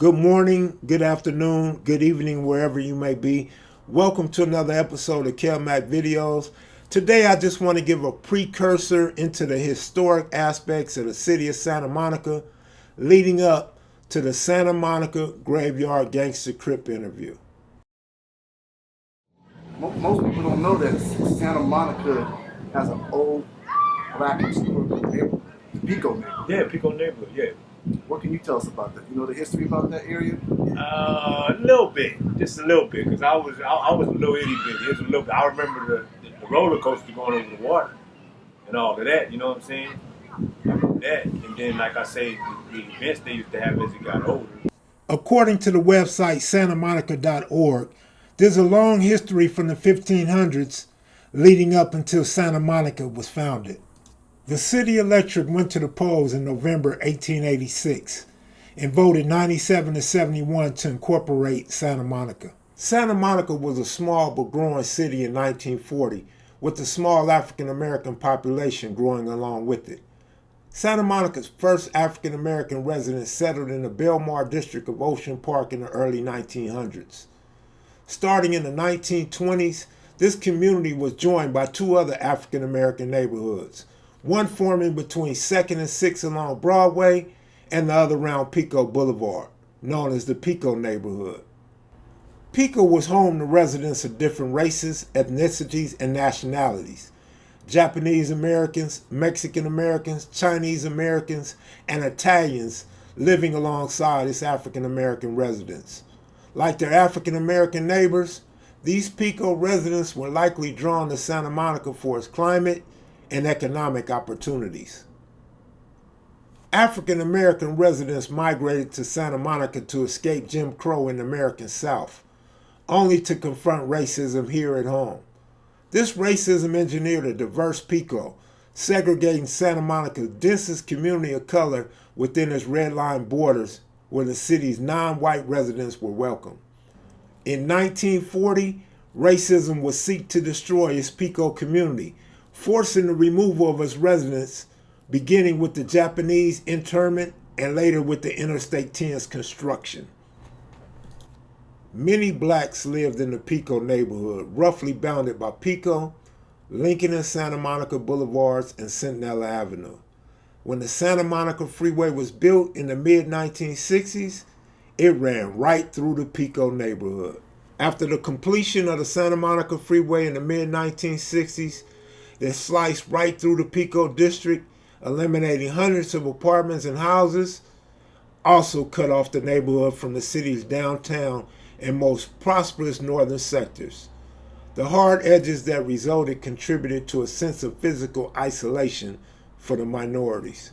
Good morning, good afternoon, good evening, wherever you may be. Welcome to another episode of Kev Mac Videos. Today I just want to give a precursor into the historic aspects of the city of Santa Monica leading up to the Santa Monica Grave Yard Gangster Crip interview. Most people don't know that Santa Monica has an old black historical neighborhood, the Pico neighborhood. Yeah, Pico neighborhood, yeah. What can you tell us about that? You know the history about that area? A little bit, just a little bit, because I was a little itty bitty. Just a little bit. I remember the roller coaster going over the water and all of that. You know what I'm saying? I remember that, and then like I say, the events they used to have as it got older. According to the website santamonica.org, there's a long history from the 1500s leading up until Santa Monica was founded. The city electorate went to the polls in November 1886 and voted 97 to 71 to incorporate Santa Monica. Santa Monica was a small but growing city in 1940, with a small African American population growing along with it. Santa Monica's first African American residents settled in the Belmar district of Ocean Park in the early 1900s. Starting in the 1920s, this community was joined by two other African American neighborhoods, one forming between 2nd and 6th along Broadway and the other around Pico Boulevard, known as the Pico neighborhood. Pico was home to residents of different races, ethnicities, and nationalities. Japanese Americans, Mexican Americans, Chinese Americans, and Italians living alongside its African American residents. Like their African American neighbors, these Pico residents were likely drawn to Santa Monica for its climate and economic opportunities. African American residents migrated to Santa Monica to escape Jim Crow in the American South, only to confront racism here at home. This racism engineered a diverse Pico, segregating Santa Monica's densest community of color within its red line borders where the city's non-white residents were welcome. In 1940, racism would seek to destroy its Pico community, forcing the removal of its residents, beginning with the Japanese internment and later with the Interstate 10's construction. Many blacks lived in the Pico neighborhood, roughly bounded by Pico, Lincoln and Santa Monica Boulevards, and Centinela Avenue. When the Santa Monica Freeway was built in the mid-1960s, it ran right through the Pico neighborhood. After the completion of the Santa Monica Freeway in the mid-1960s, that sliced right through the Pico district, eliminating hundreds of apartments and houses, also cut off the neighborhood from the city's downtown and most prosperous northern sectors. The hard edges that resulted contributed to a sense of physical isolation for the minorities.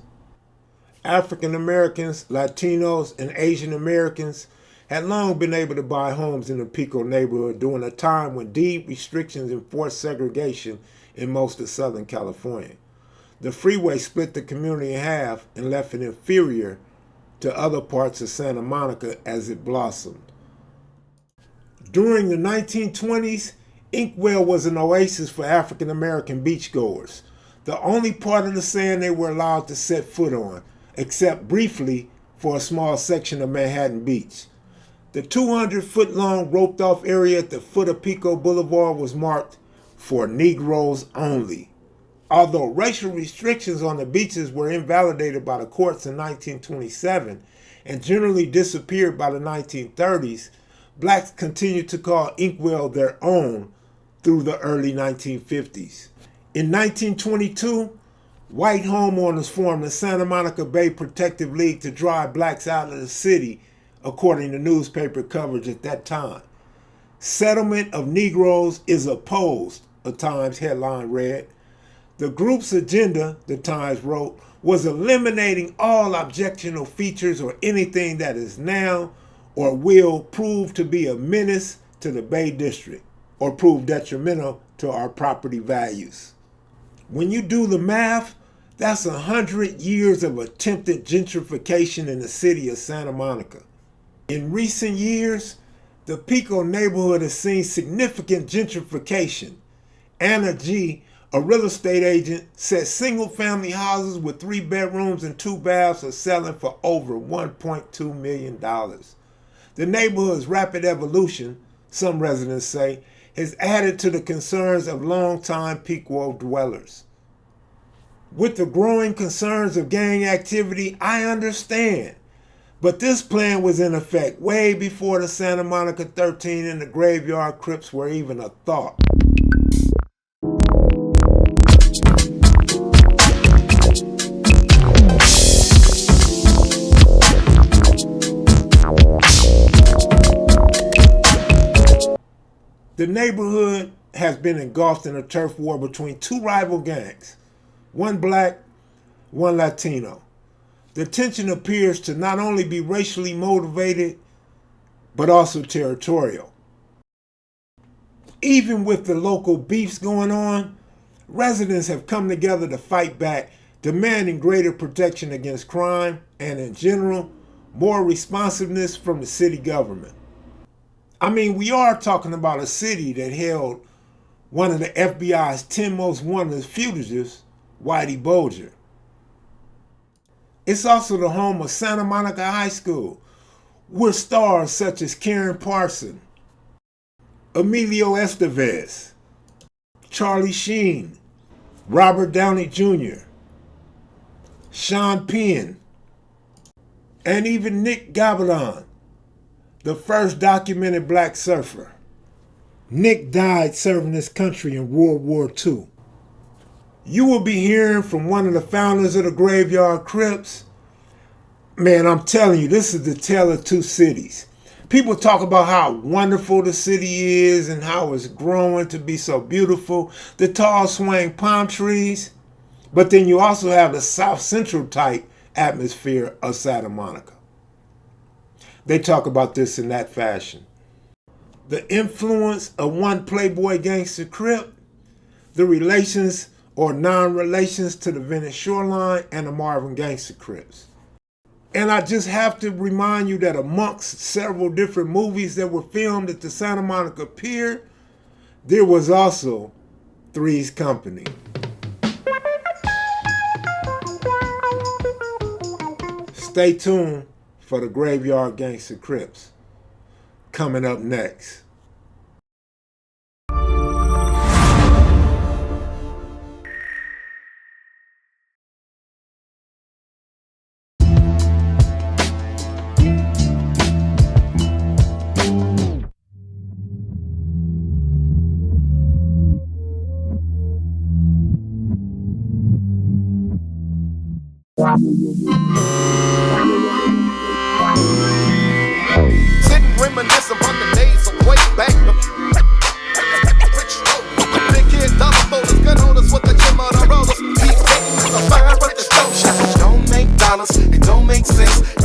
African Americans, Latinos, and Asian Americans had long been able to buy homes in the Pico neighborhood during a time when deed restrictions enforced segregation in most of Southern California. The freeway split the community in half and left it inferior to other parts of Santa Monica as it blossomed. During the 1920s, Inkwell was an oasis for African American beachgoers, the only part of the sand they were allowed to set foot on, except briefly for a small section of Manhattan Beach. The 200-foot-long roped-off area at the foot of Pico Boulevard was marked for Negroes only. Although racial restrictions on the beaches were invalidated by the courts in 1927 and generally disappeared by the 1930s, blacks continued to call Inkwell their own through the early 1950s. In 1922, white homeowners formed the Santa Monica Bay Protective League to drive blacks out of the city, according to newspaper coverage at that time. Settlement of Negroes is opposed, a Times headline read. The group's agenda, the Times wrote, was eliminating all objectionable features or anything that is now or will prove to be a menace to the Bay District or prove detrimental to our property values. When you do the math, that's 100 years of attempted gentrification in the city of Santa Monica. In recent years, the Pico neighborhood has seen significant gentrification. Anna G., a real estate agent, said single-family houses with 3 bedrooms and 2 baths are selling for over $1.2 million. The neighborhood's rapid evolution, some residents say, has added to the concerns of longtime Pico dwellers. With the growing concerns of gang activity, I understand. But this plan was in effect way before the Santa Monica 13 and the Grave Yard Crips were even a thought. The neighborhood has been engulfed in a turf war between two rival gangs, one black, one Latino. The tension appears to not only be racially motivated, but also territorial. Even with the local beefs going on, residents have come together to fight back, demanding greater protection against crime and, in general, more responsiveness from the city government. I mean, we are talking about a city that held one of the FBI's 10 most wanted fugitives, Whitey Bulger. It's also the home of Santa Monica High School, with stars such as Karen Parson, Emilio Estevez, Charlie Sheen, Robert Downey Jr., Sean Penn, and even Nick Gavilan, the first documented black surfer. Nick died serving his country in World War II. You will be hearing from one of the founders of the Grave Yard Crips. Man, I'm telling you, this is the tale of two cities. People talk about how wonderful the city is and how it's growing to be so beautiful, the tall swaying palm trees. But then you also have the South Central type atmosphere of Santa Monica. They talk about this in that fashion. The influence of one Playboy gangster crip, the relations or non-relations to the Venice Shoreline and the Marvin Gangster Crips. And I just have to remind you that amongst several different movies that were filmed at the Santa Monica Pier, there was also Three's Company. Stay tuned for the Grave Yard Gangster Crips. Coming up next. Sitting reminiscing about the days of way back. Big kid dollar folders, gun holders with the gym on the rollers. Deep as a fire at the stove shop. Don't make dollars, it don't make sense.